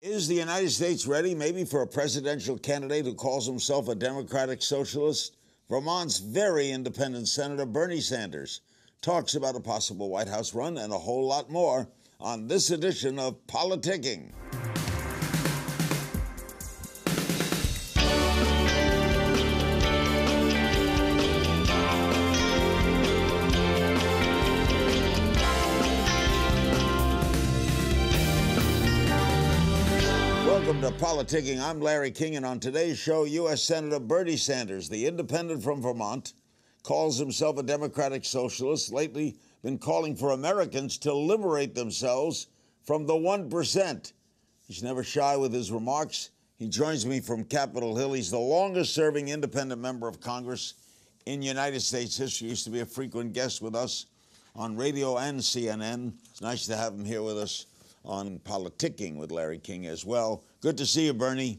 Is the United States ready maybe for a presidential candidate who calls himself a democratic-socialist? Vermont's very independent Senator Bernie Sanders talks about a possible White House run and a whole lot more on this edition of Politicking. Welcome to Politicking. I'm Larry King, and on today's show, U.S. Senator Bernie Sanders, the independent from Vermont, calls himself a democratic socialist, lately been calling for Americans to liberate themselves from the 1%. He's never shy with his remarks. He joins me from Capitol Hill. He's the longest-serving independent member of Congress in United States history. He used to be a frequent guest with us on radio and CNN. It's nice to have him here with us on Politicking with Larry King as well. Good to see you, Bernie.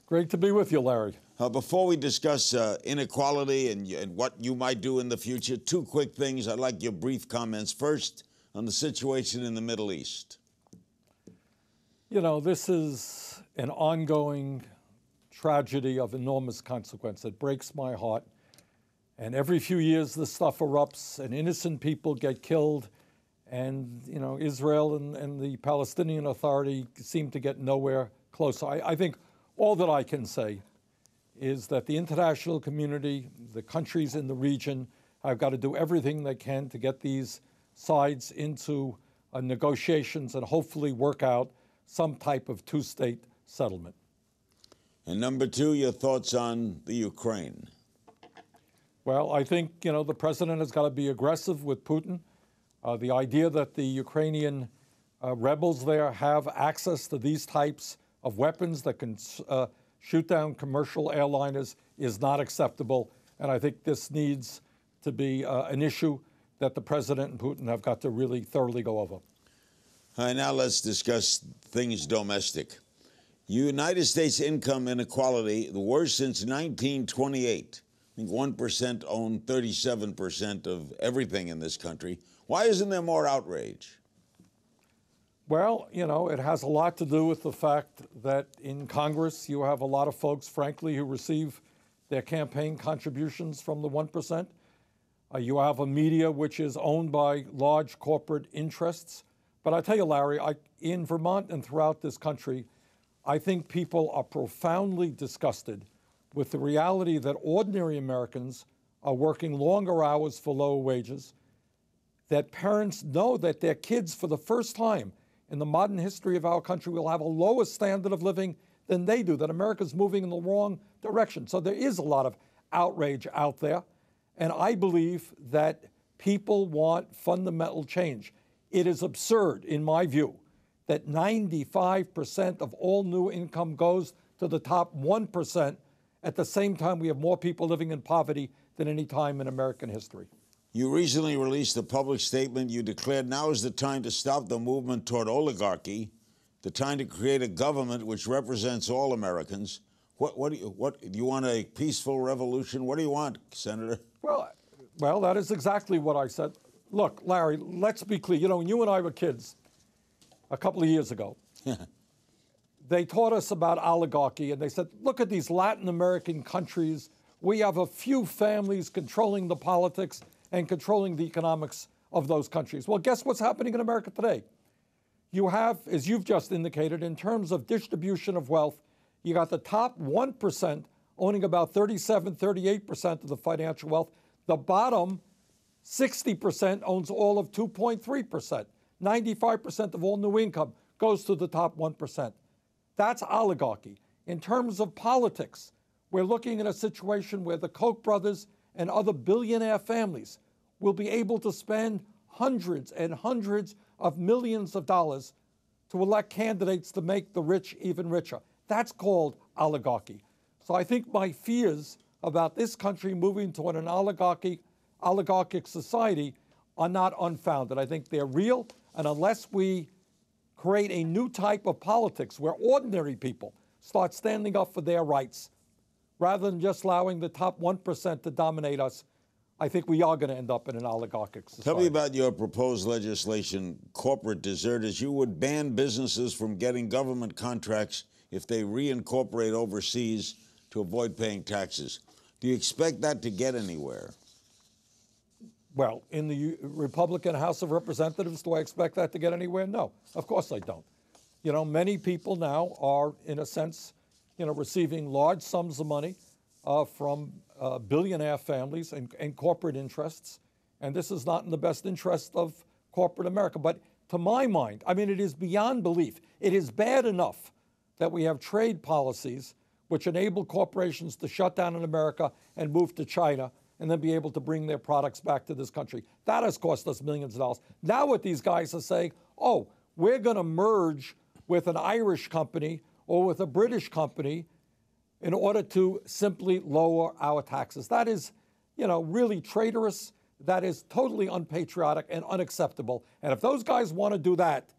Great to be with you, Larry. Before we discuss inequality and what you might do in the future, two quick things. I'd like your brief comments first on the situation in the Middle East. You know, this is an ongoing tragedy of enormous consequence. It breaks my heart. And every few years, this stuff erupts and innocent people get killed. And, you know, Israel and the Palestinian Authority seem to get nowhere closer. I think all that I can say is that the international community, the countries in the region, have got to do everything they can to get these sides into negotiations and hopefully work out some type of two-state settlement. And number two, your thoughts on the Ukraine. Well, I think, you know, the president has got to be aggressive with Putin. The idea that the Ukrainian rebels there have access to these types of weapons that can shoot down commercial airliners is not acceptable. And I think this needs to be an issue that the president and Putin have got to really thoroughly go over. All right, now let's discuss things domestic. United States income inequality, the worst since 1928. I think 1% own 37% of everything in this country. Why isn't there more outrage? Well, you know, it has a lot to do with the fact that in Congress you have a lot of folks, frankly, who receive their campaign contributions from the 1%. You have a media which is owned by large corporate interests. But I tell you, Larry, in Vermont and throughout this country, I think people are profoundly disgusted with the reality that ordinary Americans are working longer hours for lower wages, that parents know that their kids, for the first time in the modern history of our country, will have a lower standard of living than they do, that America's moving in the wrong direction. So there is a lot of outrage out there, and I believe that people want fundamental change. It is absurd, in my view, that 95% of all new income goes to the top 1%. At the same time, we have more people living in poverty than any time in American history. You recently released a public statement. You declared now is the time to stop the movement toward oligarchy, the time to create a government which represents all Americans. What do you want, a peaceful revolution? What do you want, Senator? Well, that is exactly what I said. Look, Larry, let's be clear. You know, when you and I were kids a couple of years ago, they taught us about oligarchy, and they said, look at these Latin American countries. We have a few families controlling the politics and controlling the economics of those countries. Well, guess what's happening in America today? You have, as you've just indicated, in terms of distribution of wealth, you got the top 1% owning about 38% of the financial wealth. The bottom 60% owns all of 2.3%. 95% of all new income goes to the top 1%. That's oligarchy. In terms of politics, we're looking at a situation where the Koch brothers and other billionaire families will be able to spend hundreds and hundreds of millions of dollars to elect candidates to make the rich even richer. That's called oligarchy. So I think my fears about this country moving toward an oligarchic society are not unfounded. I think they're real, and unless we create a new type of politics where ordinary people start standing up for their rights, rather than just allowing the top 1% to dominate us, I think we are going to end up in an oligarchic society. Tell me about your proposed legislation, corporate deserters. You would ban businesses from getting government contracts if they reincorporate overseas to avoid paying taxes. Do you expect that to get anywhere? Well, in the Republican House of Representatives, do I expect that to get anywhere? No, of course I don't. You know, many people now are, in a sense, receiving large sums of money from billionaire families and corporate interests, and this is not in the best interest of corporate America. But to my mind, I mean, it is beyond belief. It is bad enough that we have trade policies which enable corporations to shut down in America and move to China and then be able to bring their products back to this country. That has cost us millions of dollars. Now what these guys are saying, oh, we're going to merge with an Irish company or with a British company in order to simply lower our taxes. That is, really traitorous. That is totally unpatriotic and unacceptable. And if those guys want to do that,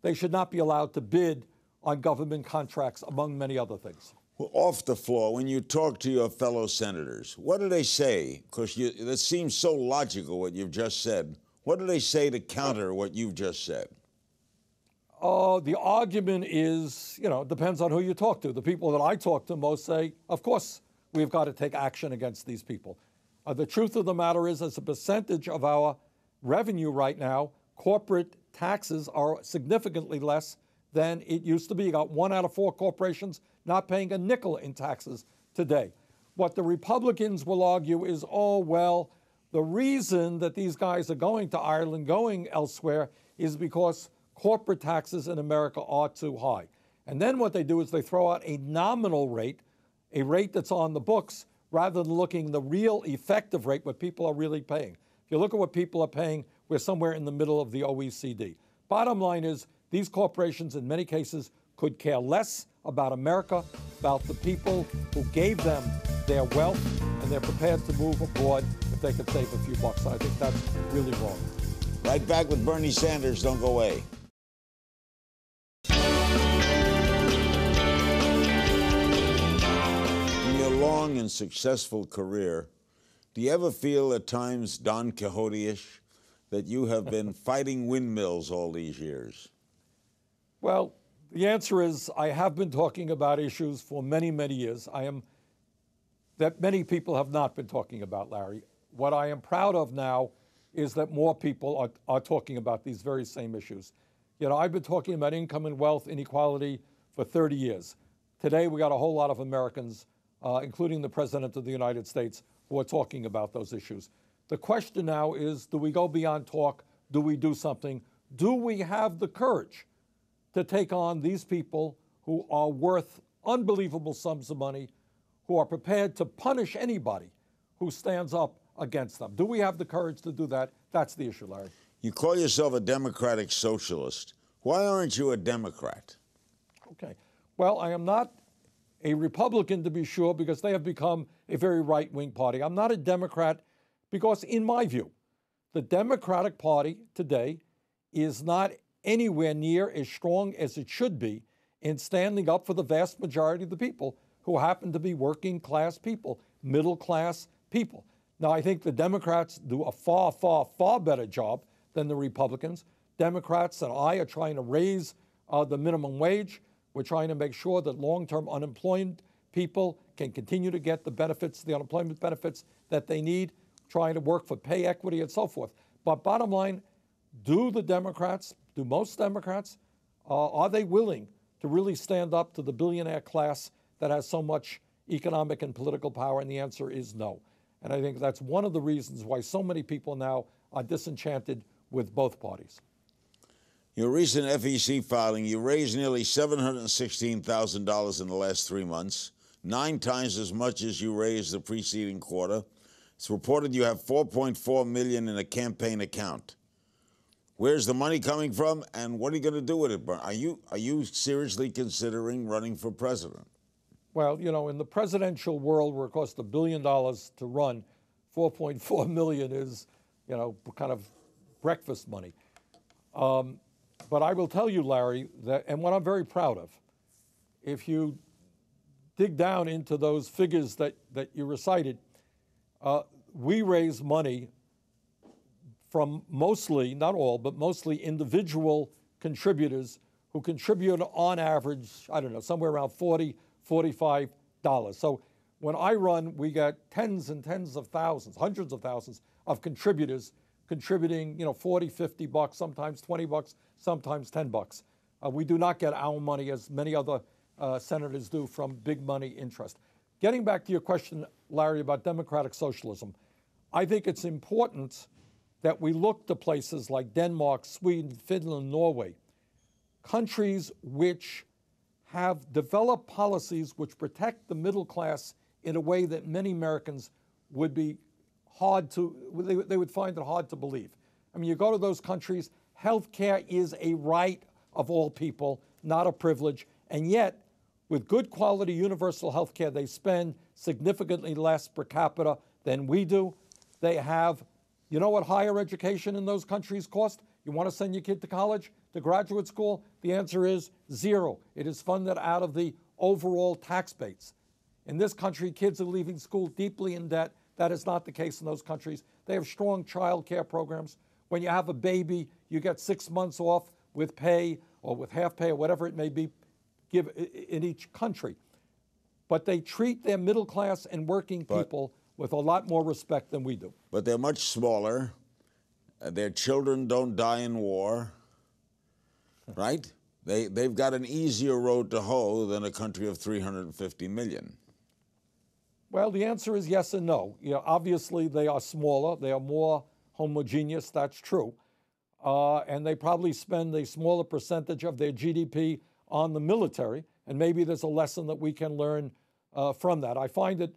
they should not be allowed to bid on government contracts, among many other things. Well, off the floor, when you talk to your fellow senators, what do they say? Because that seems so logical, what you've just said. What do they say to counter what you've just said? The argument is, depends on who you talk to. The people that I talk to most say, of course, we've got to take action against these people. The truth of the matter is, as a percentage of our revenue right now, corporate taxes are significantly less than it used to be. You got 1 out of 4 corporations not paying a nickel in taxes today. What the Republicans will argue is, oh, well, the reason that these guys are going to Ireland, going elsewhere, is because corporate taxes in America are too high. And then what they do is they throw out a nominal rate, a rate that's on the books, rather than looking at the real effective rate, what people are really paying. If you look at what people are paying, we're somewhere in the middle of the OECD. Bottom line is, these corporations, in many cases, could care less about America, about the people who gave them their wealth, and they're prepared to move abroad if they could save a few bucks. I think that's really wrong. Right back with Bernie Sanders. Don't go away. In your long and successful career, do you ever feel at times Don Quixote-ish that you have been fighting windmills all these years? Well, the answer is I have been talking about issues for many, many years. That many people have not been talking about, Larry. What I am proud of now is that more people are talking about these very same issues. I've been talking about income and wealth inequality for 30 years. Today, we got a whole lot of Americans, including the President of the United States, who are talking about those issues. The question now is, do we go beyond talk? Do we do something? Do we have the courage to take on these people who are worth unbelievable sums of money, who are prepared to punish anybody who stands up against them? Do we have the courage to do that? That's the issue, Larry. You call yourself a democratic-socialist. Why aren't you a Democrat? Okay. Well, I am not a Republican, to be sure, because they have become a very right-wing party. I'm not a Democrat because, in my view, the Democratic Party today is not anywhere near as strong as it should be in standing up for the vast majority of the people who happen to be working class people, middle class people. Now, I think the Democrats do a far, far, far better job than the Republicans. Democrats and I are trying to raise the minimum wage. We're trying to make sure that long-term unemployed people can continue to get the benefits, the unemployment benefits that they need, trying to work for pay equity and so forth. But bottom line, do most Democrats, are they willing to really stand up to the billionaire class that has so much economic and political power? And the answer is no. And I think that's one of the reasons why so many people now are disenchanted with both parties. Your recent FEC filing, you raised nearly $716,000 in the last 3 months, 9 times as much as you raised the preceding quarter. It's reported you have $4.4 million in a campaign account. Where's the money coming from, and what are you going to do with it? Are you seriously considering running for president? Well, in the presidential world where it costs $1 billion to run, $4.4 million is, kind of breakfast money. But I will tell you, Larry, that, and what I'm very proud of, if you dig down into those figures that you recited, we raise money from mostly, not all, but mostly individual contributors who contribute on average, I don't know, somewhere around $40, $45. So when I run, we get tens and tens of thousands, hundreds of thousands of contributors contributing, you know, 40, 50 bucks, sometimes 20 bucks, sometimes 10 bucks. We do not get our money as many other senators do from big money interest. Getting back to your question, Larry, about democratic socialism, I think it's important that we look to places like Denmark, Sweden, Finland, Norway, countries which have developed policies which protect the middle class in a way that many Americans would be they would find it hard to believe. I mean, you go to those countries, health care is a right of all people, not a privilege, and yet, with good quality universal health care, they spend significantly less per capita than we do. They have, you know what higher education in those countries cost? You want to send your kid to college, to graduate school? The answer is zero. It is funded out of the overall tax base. In this country, kids are leaving school deeply in debt. That is not the case in those countries. They have strong child care programs. When you have a baby, you get 6 months off with pay or with half pay or whatever it may be in each country. But they treat their middle class and working people with a lot more respect than we do. But they're much smaller. Their children don't die in war, right? They've got an easier road to hoe than a country of 350 million. Well, the answer is yes and no. You know, obviously, they are smaller. They are more homogeneous. That's true. And they probably spend a smaller percentage of their GDP on the military. And maybe there's a lesson that we can learn from that. I find it,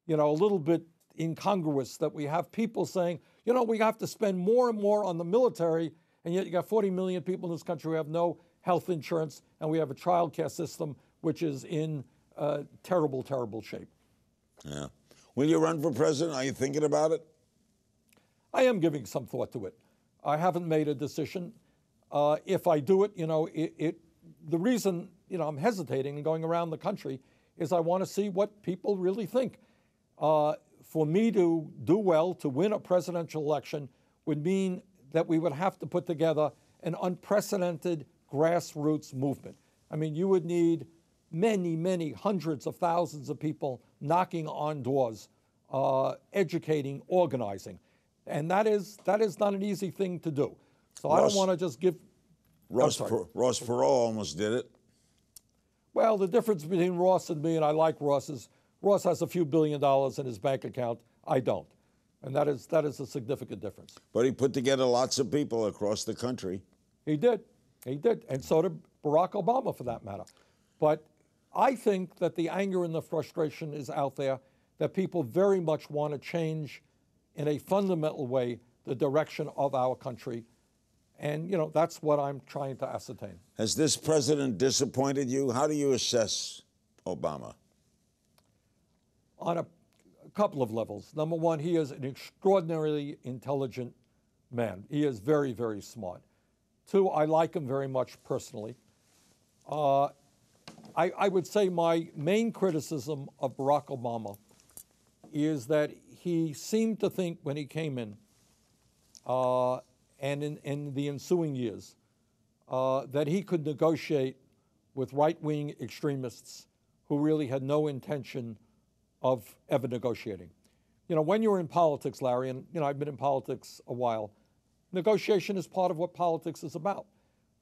you know, a little bit incongruous that we have people saying, you know, we have to spend more and more on the military, and yet you got 40 million people in this country who have no health insurance, and we have a child care system which is in terrible, terrible shape. Yeah. Will you run for president? Are you thinking about it? I am giving some thought to it. I haven't made a decision. If I do it, you know, the reason, you know, I'm hesitating and going around the country is I want to see what people really think. For me to do well, to win a presidential election, would mean that we would have to put together an unprecedented grassroots movement. I mean, you would need many, many hundreds of thousands of people knocking on doors, educating, organizing. And that is not an easy thing to do. So I don't want to just give... Ross Perot almost did it. Well, the difference between Ross and me, and I like Ross, is Ross has a few $1 billion in his bank account. I don't. And that is a significant difference. But he put together lots of people across the country. He did. He did. And so did Barack Obama, for that matter. But I think that the anger and the frustration is out there, that people very much want to change in a fundamental way the direction of our country. And, you know, that's what I'm trying to ascertain. Has this president disappointed you? How do you assess Obama? On a couple of levels. Number one, he is an extraordinarily intelligent man. He is very, very smart. Two, I like him very much personally. I would say my main criticism of Barack Obama is that he seemed to think when he came in, and in the ensuing years, that he could negotiate with right-wing extremists who really had no intention of ever negotiating. You know, when you're in politics, Larry, and you know, I've been in politics a while, negotiation is part of what politics is about.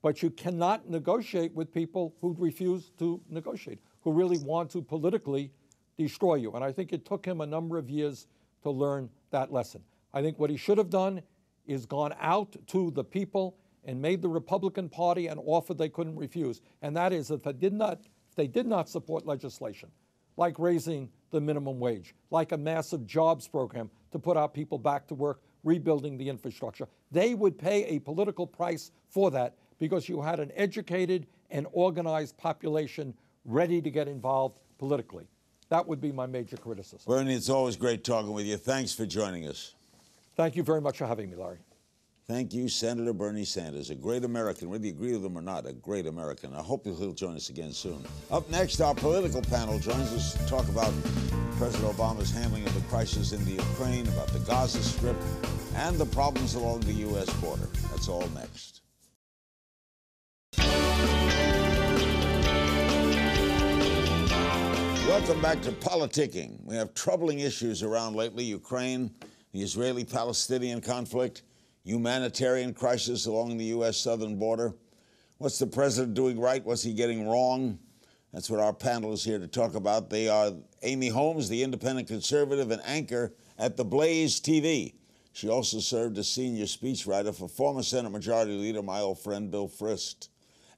But you cannot negotiate with people who refuse to negotiate, who really want to politically destroy you. And I think it took him a number of years to learn that lesson. I think what he should have done is gone out to the people and made the Republican Party an offer they couldn't refuse. And that is if they did not support legislation, like raising the minimum wage, like a massive jobs program to put our people back to work, rebuilding the infrastructure, they would pay a political price for that because you had an educated and organized population ready to get involved politically. That would be my major criticism. Bernie, it's always great talking with you. Thanks for joining us. Thank you very much for having me, Larry. Thank you, Senator Bernie Sanders, a great American, whether you agree with him or not, a great American. I hope he'll join us again soon. Up next, our political panel joins us to talk about President Obama's handling of the crisis in the Ukraine, about the Gaza Strip, and the problems along the U.S. border. That's all next. Welcome back to Politicking. We have troubling issues around lately: Ukraine, the Israeli-Palestinian conflict, humanitarian crisis along the U.S. southern border. What's the president doing right? What's he getting wrong? That's what our panel is here to talk about. They are Amy Holmes, the independent conservative and anchor at The Blaze TV. She also served as senior speechwriter for former Senate Majority Leader, my old friend Bill Frist.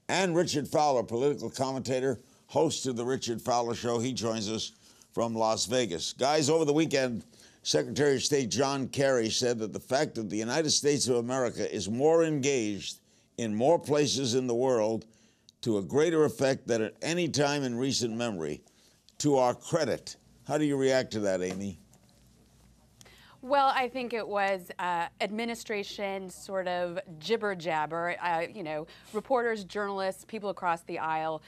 And Richard Fowler, political commentator, host of The Richard Fowler Show. He joins us from Las Vegas. Guys, over the weekend, Secretary of State John Kerry said that the fact that the United States of America is more engaged in more places in the world to a greater effect than at any time in recent memory, to our credit. How do you react to that, Amy? Well, I think it was administration sort of jibber-jabber. Reporters, journalists, people across the aisle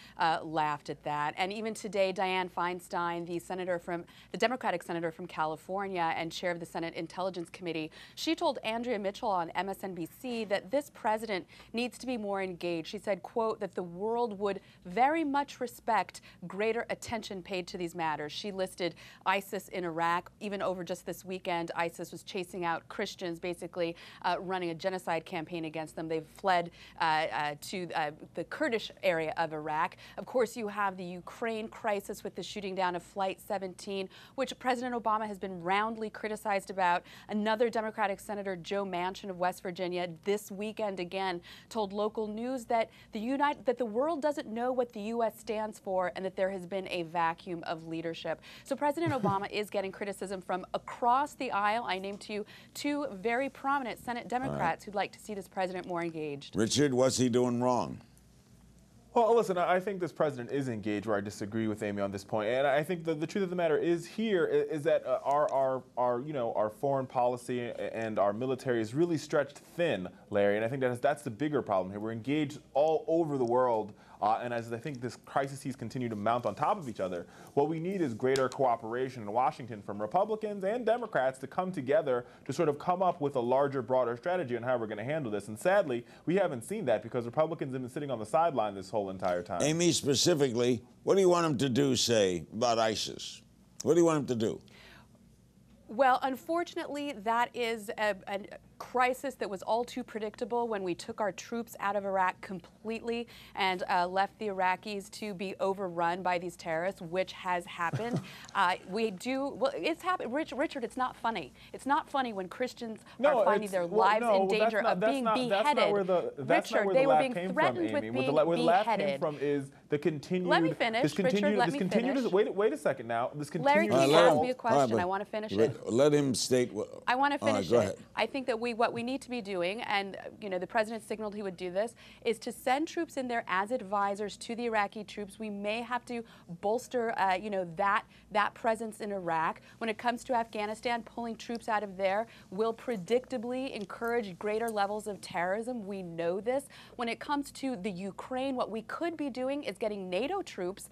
laughed at that. And even today, Dianne Feinstein, the Democratic senator from California and chair of the Senate Intelligence Committee, she told Andrea Mitchell on MSNBC that this president needs to be more engaged. She said, quote, that the world would very much respect greater attention paid to these matters. She listed ISIS in Iraq. Even over just this weekend, ISIS was chasing out Christians, basically running a genocide campaign against them. They've fled to the Kurdish area of Iraq. Of course, you have the Ukraine crisis with the shooting down of Flight 17, which President Obama has been roundly criticized about. Another Democratic Senator, Joe Manchin of West Virginia, this weekend again told local news that the world doesn't know what the U.S. stands for and that there has been a vacuum of leadership. So President Obama is getting criticism from across the aisle. I named to you two very prominent Senate Democrats who'd like to see this president more engaged. Richard, what's he doing wrong? Well, listen, I think this president is engaged, where I disagree with Amy on this point. And I think the truth of the matter is that our foreign policy and our military is really stretched thin, Larry. And I think that's the bigger problem here. We're engaged all over the world. And as I think this crises continue to mount on top of each other, what we need is greater cooperation in Washington from Republicans and Democrats to come together to sort of come up with a larger, broader strategy on how we're going to handle this. And sadly, we haven't seen that because Republicans have been sitting on the sideline this whole entire time. Amy, specifically, what do you want him to do, say, about ISIS? What do you want him to do? Well, unfortunately, that is a crisis that was all too predictable when we took our troops out of Iraq completely and left the Iraqis to be overrun by these terrorists, which has happened. It's happened. Richard, it's not funny. It's not funny when Christians are finding their lives in danger of being beheaded. Richard, they were being threatened with being beheaded. Where the laugh came from is the continued... Let me finish, Richard, let me finish. Wait a second now. This Larry, can you ask me a question? I want to finish it. Let him state what... I want to finish it. Ahead. I think that what we need to be doing, and the president signaled he would do this, is to send troops in there as advisors to the Iraqi troops. We may have to bolster, that presence in Iraq. When it comes to Afghanistan, pulling troops out of there will predictably encourage greater levels of terrorism. We know this. When it comes to the Ukraine, what we could be doing is getting NATO troops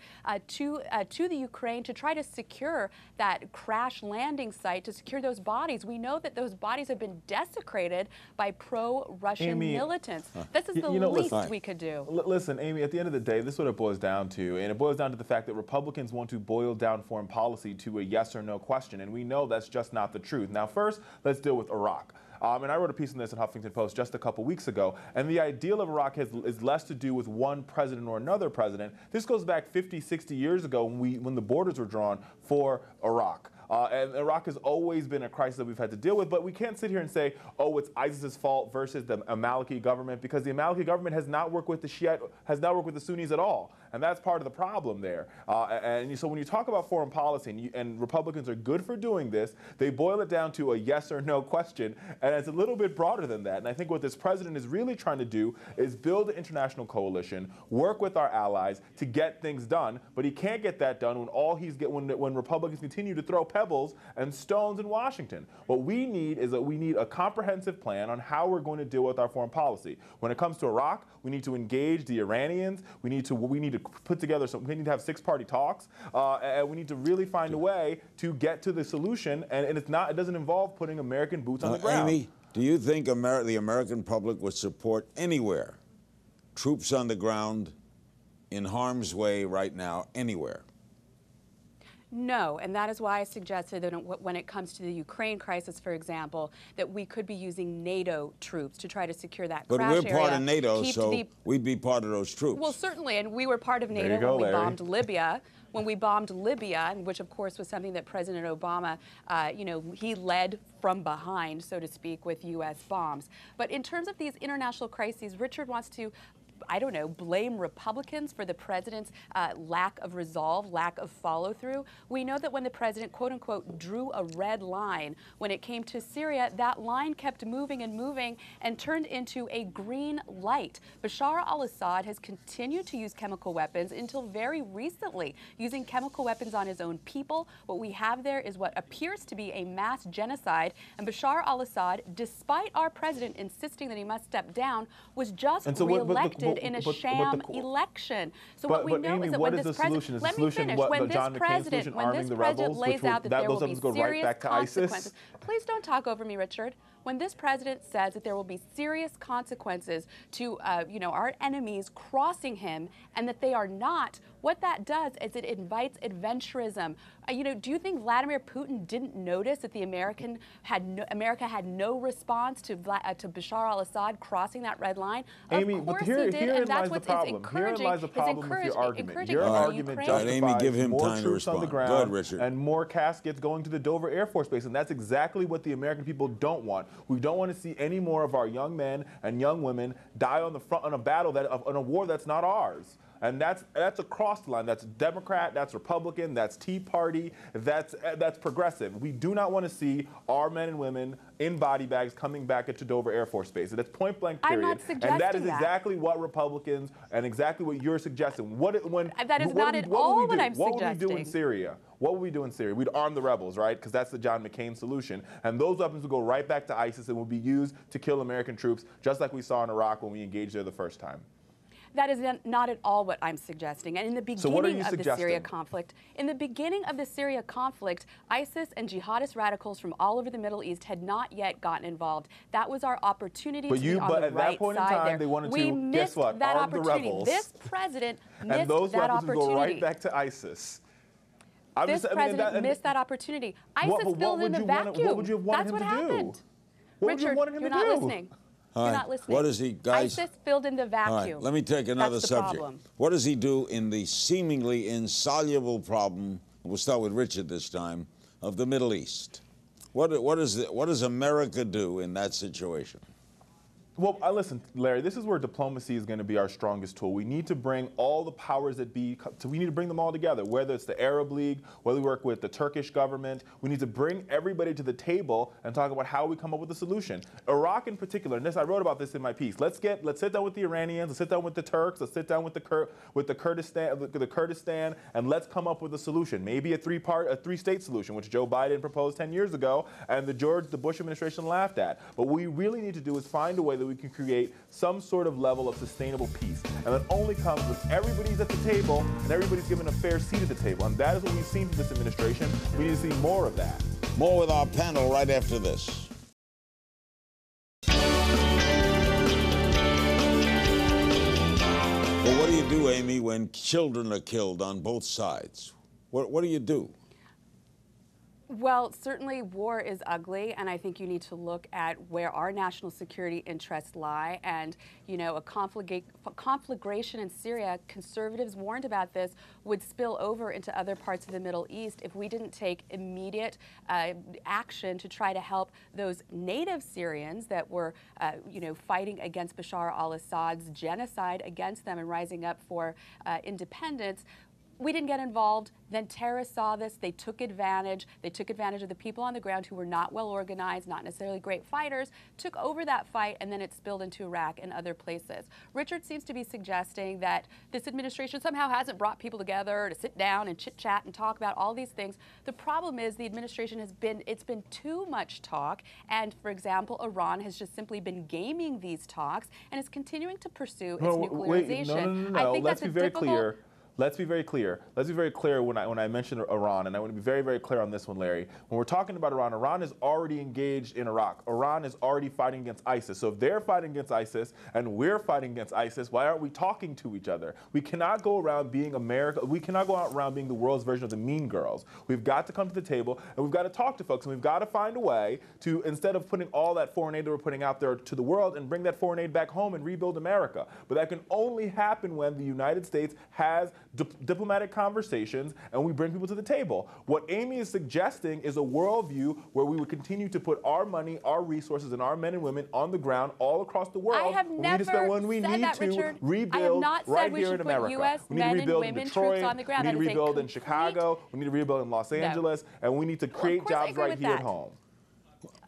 to the Ukraine to try to secure that crash landing site, to secure those bodies. We know that those bodies have been desecrated by pro-Russian militants. This is the least we could do. Listen, Amy, at the end of the day, this is what it boils down to. And it boils down to the fact that Republicans want to boil down foreign policy to a yes or no question. And we know that's just not the truth. Now, first, let's deal with Iraq. And I wrote a piece on this in Huffington Post just a couple weeks ago. And the ideal of Iraq is less to do with one president or another president. This goes back 50, 60 years ago when the borders were drawn for Iraq. And Iraq has always been a crisis that we've had to deal with, but we can't sit here and say, oh, it's ISIS's fault versus the Maliki government, because the Maliki government has not worked with the Sunnis at all. and that's part of the problem there. And so when you talk about foreign policy, and Republicans are good for doing this, they boil it down to a yes or no question, and it's a little bit broader than that. And I think what this president is really trying to do is build an international coalition, work with our allies to get things done, but he can't get that done when Republicans continue to throw pebbles and stones in Washington. What we need is a comprehensive plan on how we're going to deal with our foreign policy. When it comes to Iraq, we need to engage the Iranians. We need to put together we need to have six-party talks, and we need to really find a way to get to the solution. And it doesn't involve putting American boots on the ground. Amy, do you think the American public would support anywhere troops on the ground in harm's way right now, anywhere? No, and that is why I suggested that when it comes to the Ukraine crisis, for example, that we could be using NATO troops to try to secure that crash area. But we're part of NATO, so we'd be part of those troops. Well, certainly, and we were part of NATO when we bombed Libya. When we bombed Libya, which of course was something that President Obama, he led from behind, so to speak, with U.S. bombs. But in terms of these international crises, Richard wants to, I don't know, blame Republicans for the president's lack of resolve, lack of follow through. We know that when the president, quote unquote, drew a red line when it came to Syria, that line kept moving and moving and turned into a green light. Bashar al-Assad has continued to use chemical weapons until very recently, using chemical weapons on his own people. What we have there is what appears to be a mass genocide. And Bashar al-Assad, despite our president insisting that he must step down, was just reelected in a sham election. So what we know is that when this president, let me finish, when this president lays out that there will be serious consequences, please don't talk over me, Richard. When this president says that there will be serious consequences to, our enemies crossing him, and that they are not, what that does is it invites adventurism. Do you think Vladimir Putin didn't notice that America had no response to Bashar al-Assad crossing that red line? Amy, of course but here, he did, and that's what is Herein encouraging. lies the problem with your argument. Your argument Amy, give him more time to troops on the respond. ground Go ahead, Richard. and more caskets going to the Dover Air Force Base, and that's exactly what the American people don't want. We don't want to see any more of our young men and young women die on the front on a war that's not ours. And that's across the line. That's Democrat, that's Republican, that's Tea Party, that's progressive. We do not want to see our men and women in body bags coming back into Dover Air Force Base. That's point blank, period. I'm not suggesting and that is exactly what Republicans and exactly what you're suggesting. That is not at all what I'm suggesting. What would we do in Syria? What would we do in Syria? We'd arm the rebels, right? Because that's the John McCain solution. And those weapons would go right back to ISIS and would be used to kill American troops, just like we saw in Iraq when we engaged there the first time. That is not at all what I'm suggesting. And in the beginning of the Syria conflict, ISIS and jihadist radicals from all over the Middle East had not yet gotten involved. That was our opportunity to be on the right side there. But at that point in time, they wanted to, guess what, arm the rebels. This president missed that opportunity. And those weapons would go right back to ISIS. This president missed that opportunity. ISIS filled in the vacuum. What would you have wanted him to do? Richard, you're not listening. You're not listening. What does he, guys? ISIS filled in the vacuum. All right, let me take another subject. Problem. What does he do in the seemingly insoluble problem, we'll start with Richard this time, of the Middle East? What does America do in that situation? Well, listen, Larry, this is where diplomacy is going to be our strongest tool. We need to bring all the powers that be, we need to bring them all together, whether it's the Arab League, whether we work with the Turkish government. We need to bring everybody to the table and talk about how we come up with a solution. Iraq in particular, and I wrote about this in my piece. Let's sit down with the Iranians, let's sit down with the Turks, let's sit down with the Kurdistan, and let's come up with a solution. Maybe a three-state solution, which Joe Biden proposed 10 years ago, and the Bush administration laughed at. But what we really need to do is find a way that we can create some sort of level of sustainable peace. And that only comes with everybody's at the table and everybody's given a fair seat at the table. And that is what we've seen from this administration. We need to see more of that. More with our panel right after this. Well, what do you do, Amy, when children are killed on both sides? What do you do? Well, certainly war is ugly, and I think you need to look at where our national security interests lie. And, you know, a conflagration in Syria, conservatives warned about this, would spill over into other parts of the Middle East if we didn't take immediate action to try to help those native Syrians that were, you know, fighting against Bashar al-Assad's genocide against them and rising up for independence. We didn't get involved. Then terrorists saw this. They took advantage. They took advantage of the people on the ground who were not well organized, not necessarily great fighters, took over that fight, and then it spilled into Iraq and other places. Richard seems to be suggesting that this administration somehow hasn't brought people together to sit down and chit-chat and talk about all these things. The problem is the administration it's been too much talk. And, for example, Iran has just simply been gaming these talks and is continuing to pursue its nuclearization. No. I think Let's that's be very clear. Let's be very clear. Let's be very clear when I mention Iran, and I want to be very, very clear on this one, Larry. When we're talking about Iran, Iran is already engaged in Iraq. Iran is already fighting against ISIS. So if they're fighting against ISIS and we're fighting against ISIS, why aren't we talking to each other? We cannot go around being America. We cannot go around being the world's version of the Mean Girls. We've got to come to the table, and we've got to talk to folks, and we've got to find a way to, instead of putting all that foreign aid that we're putting out there to the world, and bring that foreign aid back home and rebuild America. But that can only happen when the United States has diplomatic conversations and we bring people to the table. What Amy is suggesting is a worldview where we would continue to put our money, our resources, and our men and women on the ground all across the world. I have never said that, Richard. Rebuild I have not said right we here should in put America. U.S. We need to men and rebuild in women Detroit, troops on the ground. we need to rebuild in Chicago, we need to rebuild in Los Angeles, and we need to create jobs right here at home.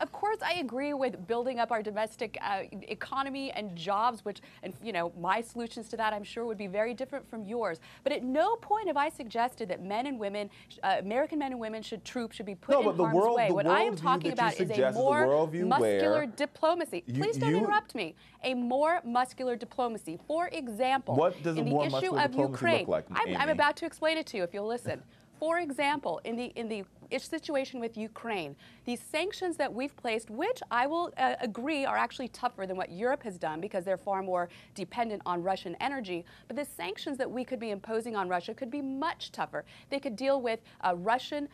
Of course, I agree with building up our domestic economy and jobs, and you know, my solutions to that, I'm sure, would be very different from yours. But at no point have I suggested that men and women, American men and women, should be put in harm's way. What I am talking about is a more muscular diplomacy. Please don't interrupt me. A more muscular diplomacy. For example, what does in a the more issue muscular of diplomacy Ukraine, look like, I'm about to explain it to you if you'll listen. For example, in the situation with Ukraine, these sanctions that we've placed, which I will agree are actually tougher than what Europe has done because they're far more dependent on Russian energy, but the sanctions that we could be imposing on Russia could be much tougher. They could deal with Russian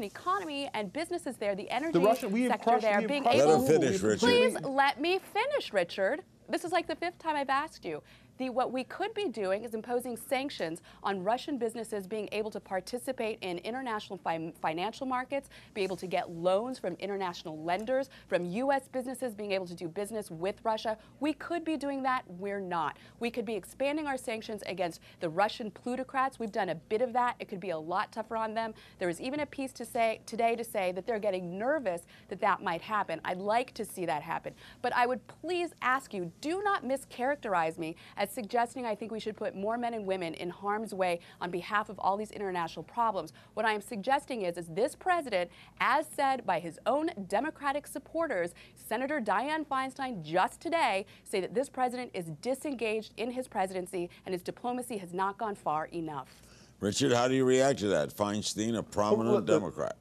economy and businesses there, the energy sector there, being able. Let him finish, Richard. Please let me finish, Richard. This is like the 5th time I've asked you. What we could be doing is imposing sanctions on Russian businesses being able to participate in international financial markets, be able to get loans from international lenders, from U.S. businesses being able to do business with Russia. We could be doing that. We're not. We could be expanding our sanctions against the Russian plutocrats. We've done a bit of that. It could be a lot tougher on them. There was even a piece today to say that they're getting nervous that might happen. I'd like to see that happen. But I would please ask you, do not mischaracterize me as suggesting I think we should put more men and women in harm's way on behalf of all these international problems. What I am suggesting is this president, as said by his own Democratic supporters, Senator Dianne Feinstein just today, say that this president is disengaged in his presidency and his diplomacy has not gone far enough. Richard, how do you react to that? Feinstein, a prominent Democrat.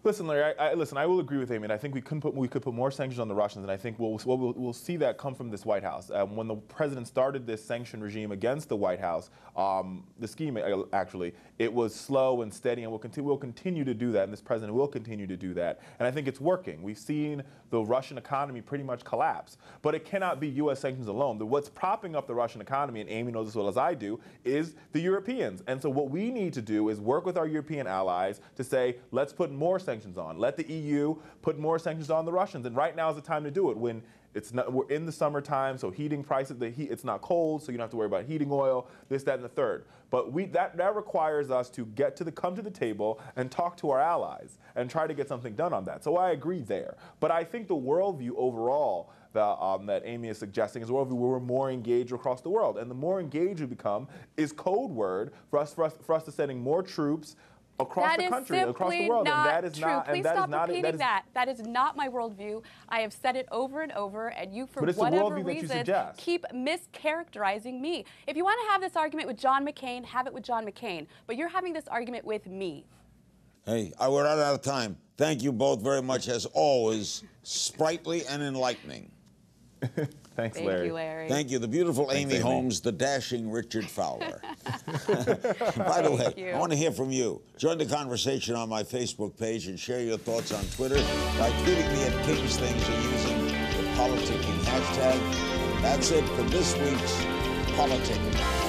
Listen, Larry, I will agree with Amy, and I think we could put more sanctions on the Russians, and I think we'll see that come from this White House. When the president started this sanction regime against the White House, the scheme, actually, it was slow and steady, and we'll continue to do that, and this president will continue to do that, and I think it's working. We've seen the Russian economy pretty much collapse, but it cannot be U.S. sanctions alone. What's propping up the Russian economy, and Amy knows as well as I do, is the Europeans, and so what we need to do is work with our European allies to say, let's put more sanctions on. Let the EU put more sanctions on the Russians. And right now is the time to do it when we're in the summertime, so heating prices, it's not cold, so you don't have to worry about heating oil, this, that, and the third. But that requires us to come to the table and talk to our allies and try to get something done on that. So I agree there. But I think the worldview overall that Amy is suggesting is a worldview where we're more engaged across the world. And the more engaged we become is code word for us to sending more troops across the country, across the world, and that is not true. Please stop repeating that. That is not my worldview. I have said it over and over, and you, for whatever reason, keep mischaracterizing me. If you want to have this argument with John McCain, have it with John McCain. But you're having this argument with me. Hey, we're out of time. Thank you both very much, as always, sprightly and enlightening. Thanks, Thank Larry. you, Larry. Thank you. The beautiful Thanks, Amy Amy. Holmes, the dashing Richard Fowler. By the way, you. I want to hear from you. Join the conversation on my Facebook page and share your thoughts on Twitter by tweeting me at King's Things or using the politicking hashtag. And that's it for this week's Politicking.